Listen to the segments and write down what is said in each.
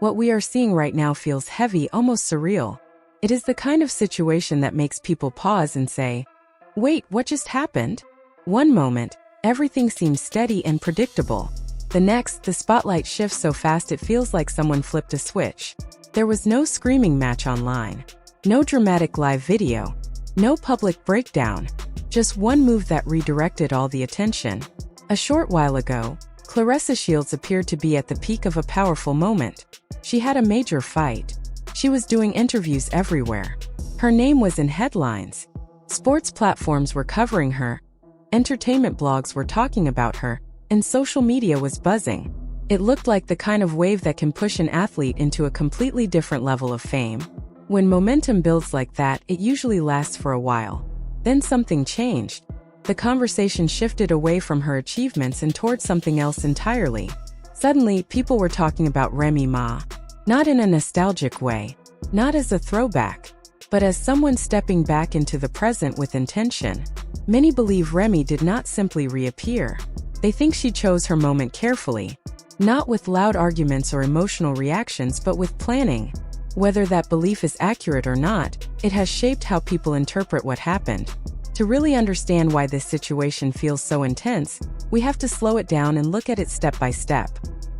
What we are seeing right now feels heavy, almost surreal. It is the kind of situation that makes people pause and say, "Wait, what just happened?" One moment, everything seems steady and predictable. The next, the spotlight shifts so fast it feels like someone flipped a switch. There was no screaming match online, no dramatic live video, no public breakdown, just one move that redirected all the attention. A short while ago, Claressa Shields appeared to be at the peak of a powerful moment. She had a major fight. She was doing interviews everywhere. Her name was in headlines. Sports platforms were covering her. Entertainment blogs were talking about her, and social media was buzzing. It looked like the kind of wave that can push an athlete into a completely different level of fame. When momentum builds like that, it usually lasts for a while. Then something changed. The conversation shifted away from her achievements and toward something else entirely. Suddenly, people were talking about Remy Ma. Not in a nostalgic way, not as a throwback, but as someone stepping back into the present with intention. Many believe Remy did not simply reappear. They think she chose her moment carefully, not with loud arguments or emotional reactions, but with planning. Whether that belief is accurate or not, it has shaped how people interpret what happened. To really understand why this situation feels so intense, we have to slow it down and look at it step by step.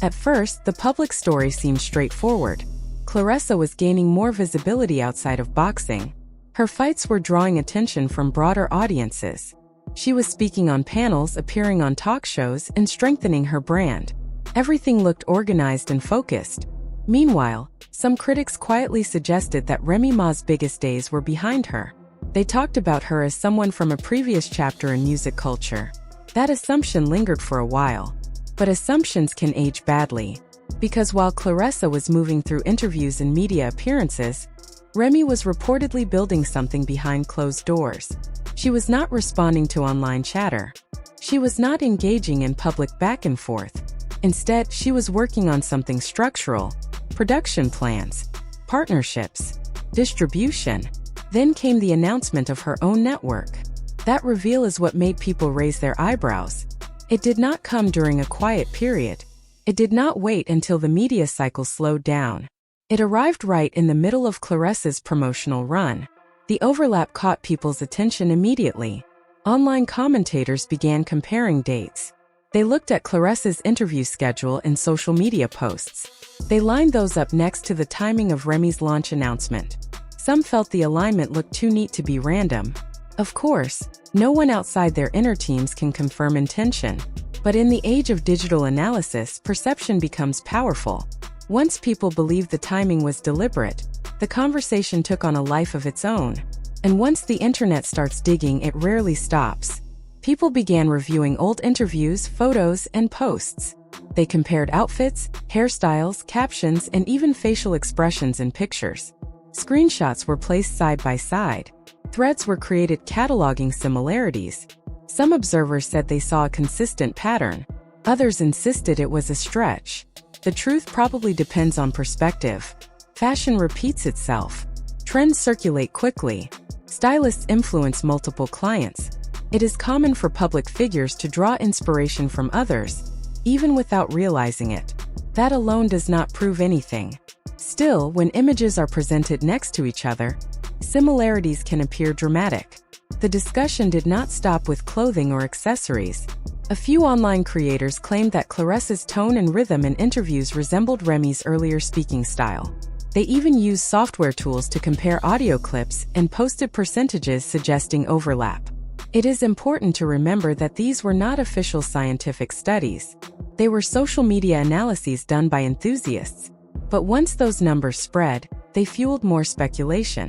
At first, the public story seemed straightforward. Claressa was gaining more visibility outside of boxing. Her fights were drawing attention from broader audiences. She was speaking on panels, appearing on talk shows, and strengthening her brand. Everything looked organized and focused. Meanwhile, some critics quietly suggested that Remy Ma's biggest days were behind her. They talked about her as someone from a previous chapter in music culture. That assumption lingered for a while. But assumptions can age badly. Because while Claressa was moving through interviews and media appearances, Remy was reportedly building something behind closed doors. She was not responding to online chatter. She was not engaging in public back and forth. Instead, she was working on something structural: production plans, partnerships, distribution. Then came the announcement of her own network. That reveal is what made people raise their eyebrows. It did not come during a quiet period. It did not wait until the media cycle slowed down. It arrived right in the middle of Claressa's promotional run. The overlap caught people's attention immediately. Online commentators began comparing dates. They looked at Claressa's interview schedule and social media posts. They lined those up next to the timing of Remy's launch announcement. Some felt the alignment looked too neat to be random. Of course, no one outside their inner teams can confirm intention. But in the age of digital analysis, perception becomes powerful. Once people believed the timing was deliberate, the conversation took on a life of its own. And once the internet starts digging, it rarely stops. People began reviewing old interviews, photos, and posts. They compared outfits, hairstyles, captions, and even facial expressions in pictures. Screenshots were placed side by side. Threads were created cataloging similarities. Some observers said they saw a consistent pattern. Others insisted it was a stretch. The truth probably depends on perspective. Fashion repeats itself. Trends circulate quickly. Stylists influence multiple clients. It is common for public figures to draw inspiration from others, even without realizing it. That alone does not prove anything. Still, when images are presented next to each other, similarities can appear dramatic. The discussion did not stop with clothing or accessories. A few online creators claimed that Claressa's tone and rhythm in interviews resembled Remy's earlier speaking style. They even used software tools to compare audio clips and posted percentages suggesting overlap. It is important to remember that these were not official scientific studies. They were social media analyses done by enthusiasts. But once those numbers spread, they fueled more speculation.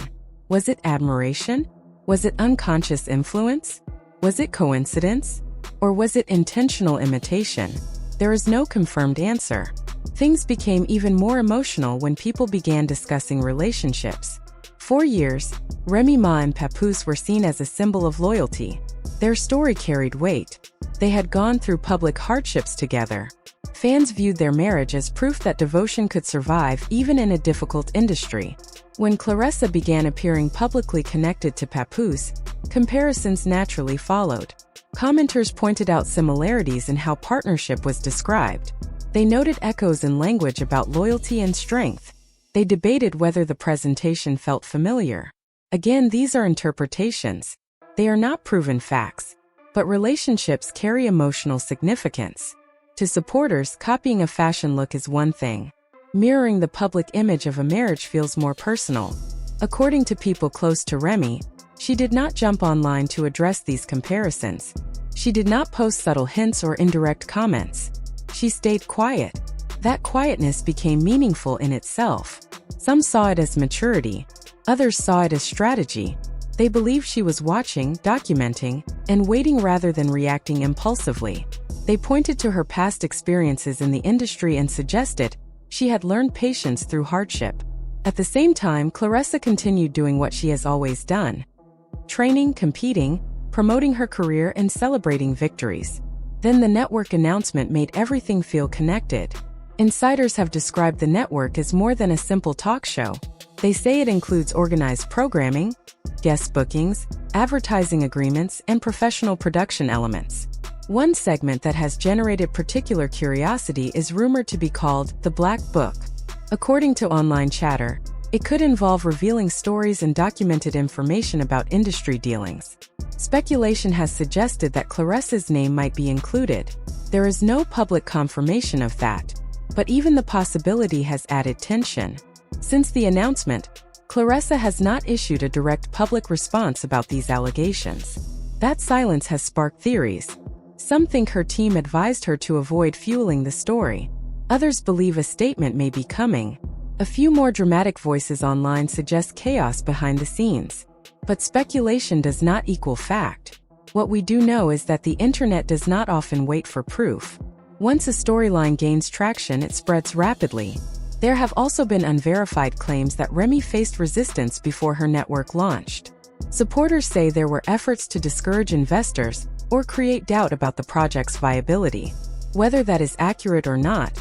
Was it admiration? Was it unconscious influence? Was it coincidence? Or was it intentional imitation? There is no confirmed answer. Things became even more emotional when people began discussing relationships. For years, Remy Ma and Papoose were seen as a symbol of loyalty. Their story carried weight. They had gone through public hardships together. Fans viewed their marriage as proof that devotion could survive even in a difficult industry. When Claressa began appearing publicly connected to Papoose, comparisons naturally followed. Commenters pointed out similarities in how partnership was described. They noted echoes in language about loyalty and strength. They debated whether the presentation felt familiar. Again, these are interpretations. They are not proven facts. But relationships carry emotional significance. To supporters, copying a fashion look is one thing. Mirroring the public image of a marriage feels more personal. According to people close to Remy, she did not jump online to address these comparisons. She did not post subtle hints or indirect comments. She stayed quiet. That quietness became meaningful in itself. Some saw it as maturity. Others saw it as strategy. They believed she was watching, documenting, and waiting rather than reacting impulsively. They pointed to her past experiences in the industry and suggested she had learned patience through hardship. At the same time, Claressa continued doing what she has always done: training, competing, promoting her career, and celebrating victories. Then the network announcement made everything feel connected. Insiders have described the network as more than a simple talk show. They say it includes organized programming, guest bookings, advertising agreements, and professional production elements. One segment that has generated particular curiosity is rumored to be called the Black Book. According to online chatter, it could involve revealing stories and documented information about industry dealings. Speculation has suggested that Claressa's name might be included. There is no public confirmation of that, but even the possibility has added tension. Since the announcement, Claressa has not issued a direct public response about these allegations. That silence has sparked theories. Some think her team advised her to avoid fueling the story. Others believe a statement may be coming. A few more dramatic voices online suggest chaos behind the scenes. But speculation does not equal fact. What we do know is that the internet does not often wait for proof. Once a storyline gains traction, it spreads rapidly. There have also been unverified claims that Remy faced resistance before her network launched. Supporters say there were efforts to discourage investors or create doubt about the project's viability. Whether that is accurate or not,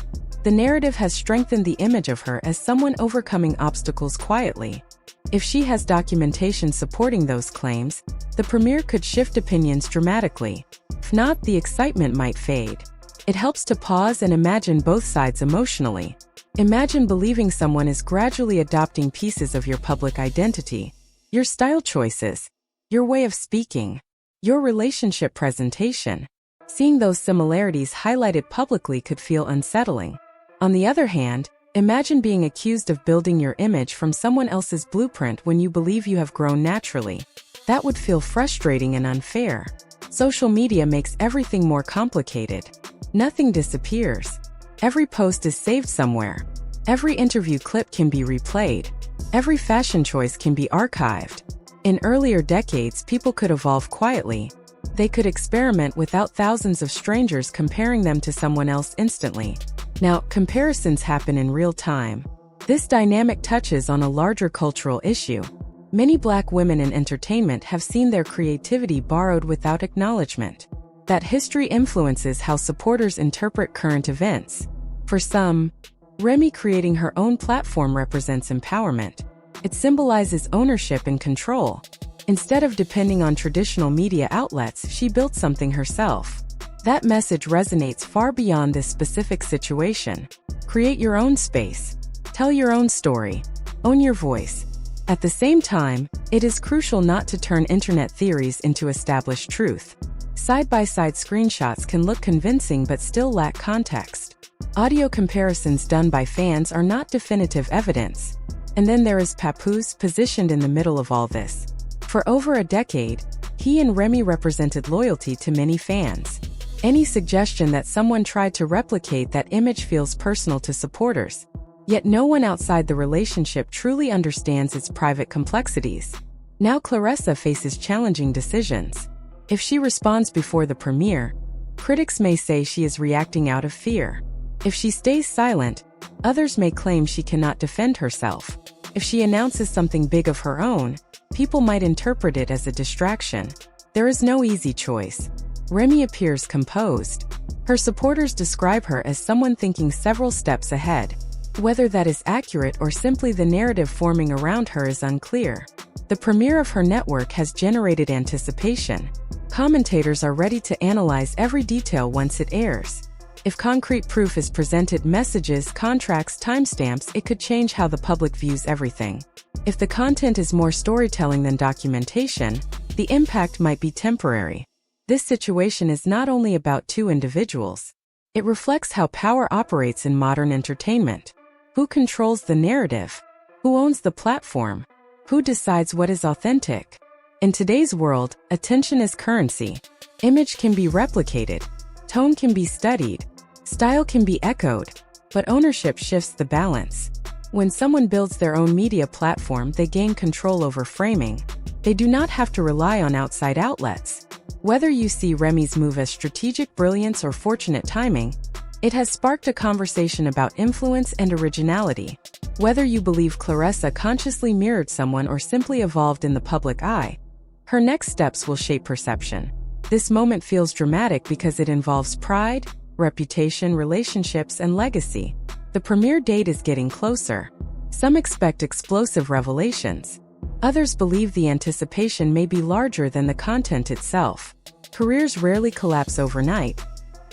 the narrative has strengthened the image of her as someone overcoming obstacles quietly. If she has documentation supporting those claims, the premiere could shift opinions dramatically. If not, the excitement might fade. It helps to pause and imagine both sides emotionally. Imagine believing someone is gradually adopting pieces of your public identity, your style choices, your way of speaking, your relationship presentation. Seeing those similarities highlighted publicly could feel unsettling. On the other hand, imagine being accused of building your image from someone else's blueprint when you believe you have grown naturally. That would feel frustrating and unfair. Social media makes everything more complicated. Nothing disappears. Every post is saved somewhere. Every interview clip can be replayed. Every fashion choice can be archived. In earlier decades, people could evolve quietly. They could experiment without thousands of strangers comparing them to someone else instantly. Now, comparisons happen in real time. This dynamic touches on a larger cultural issue. Many Black women in entertainment have seen their creativity borrowed without acknowledgement. That history influences how supporters interpret current events. For some, Remy creating her own platform represents empowerment. It symbolizes ownership and control. Instead of depending on traditional media outlets, she built something herself. That message resonates far beyond this specific situation. Create your own space. Tell your own story. Own your voice. At the same time, it is crucial not to turn internet theories into established truth. Side-by-side screenshots can look convincing but still lack context. Audio comparisons done by fans are not definitive evidence. And then there is Papoose, positioned in the middle of all this. For over a decade, he and Remy represented loyalty to many fans. Any suggestion that someone tried to replicate that image feels personal to supporters. Yet no one outside the relationship truly understands its private complexities. Now Claressa faces challenging decisions. If she responds before the premiere, critics may say she is reacting out of fear. If she stays silent, others may claim she cannot defend herself. If she announces something big of her own, people might interpret it as a distraction. There is no easy choice. Remy appears composed. Her supporters describe her as someone thinking several steps ahead. Whether that is accurate or simply the narrative forming around her is unclear. The premiere of her network has generated anticipation. Commentators are ready to analyze every detail once it airs. If concrete proof is presented, messages, contracts, timestamps, it could change how the public views everything. If the content is more storytelling than documentation, the impact might be temporary. This situation is not only about two individuals. It reflects how power operates in modern entertainment. Who controls the narrative? Who owns the platform? Who decides what is authentic? In today's world, attention is currency. Image can be replicated. Tone can be studied. Style can be echoed. But ownership shifts the balance. When someone builds their own media platform, they gain control over framing. They do not have to rely on outside outlets. Whether you see Remy's move as strategic brilliance or fortunate timing, it has sparked a conversation about influence and originality. Whether you believe Claressa consciously mirrored someone or simply evolved in the public eye, her next steps will shape perception. This moment feels dramatic because it involves pride, reputation, relationships, and legacy. The premiere date is getting closer. Some expect explosive revelations. Others believe the anticipation may be larger than the content itself. Careers rarely collapse overnight,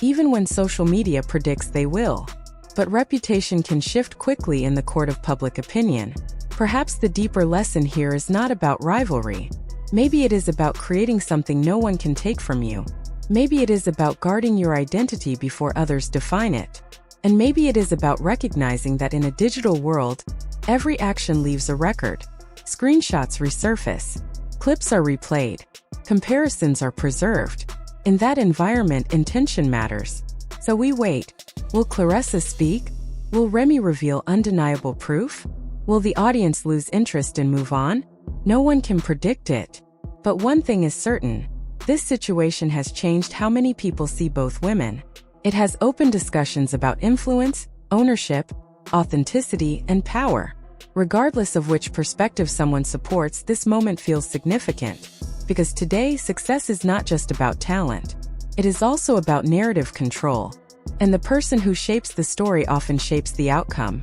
even when social media predicts they will. But reputation can shift quickly in the court of public opinion. Perhaps the deeper lesson here is not about rivalry. Maybe it is about creating something no one can take from you. Maybe it is about guarding your identity before others define it. And maybe it is about recognizing that in a digital world, every action leaves a record. Screenshots resurface. Clips are replayed. Comparisons are preserved. In that environment, intention matters. So we wait. Will Claressa speak? Will Remy reveal undeniable proof? Will the audience lose interest and move on? No one can predict it. But one thing is certain. This situation has changed how many people see both women. It has opened discussions about influence, ownership, authenticity, and power. Regardless of which perspective someone supports, this moment feels significant. Because today, success is not just about talent. It is also about narrative control. And the person who shapes the story often shapes the outcome.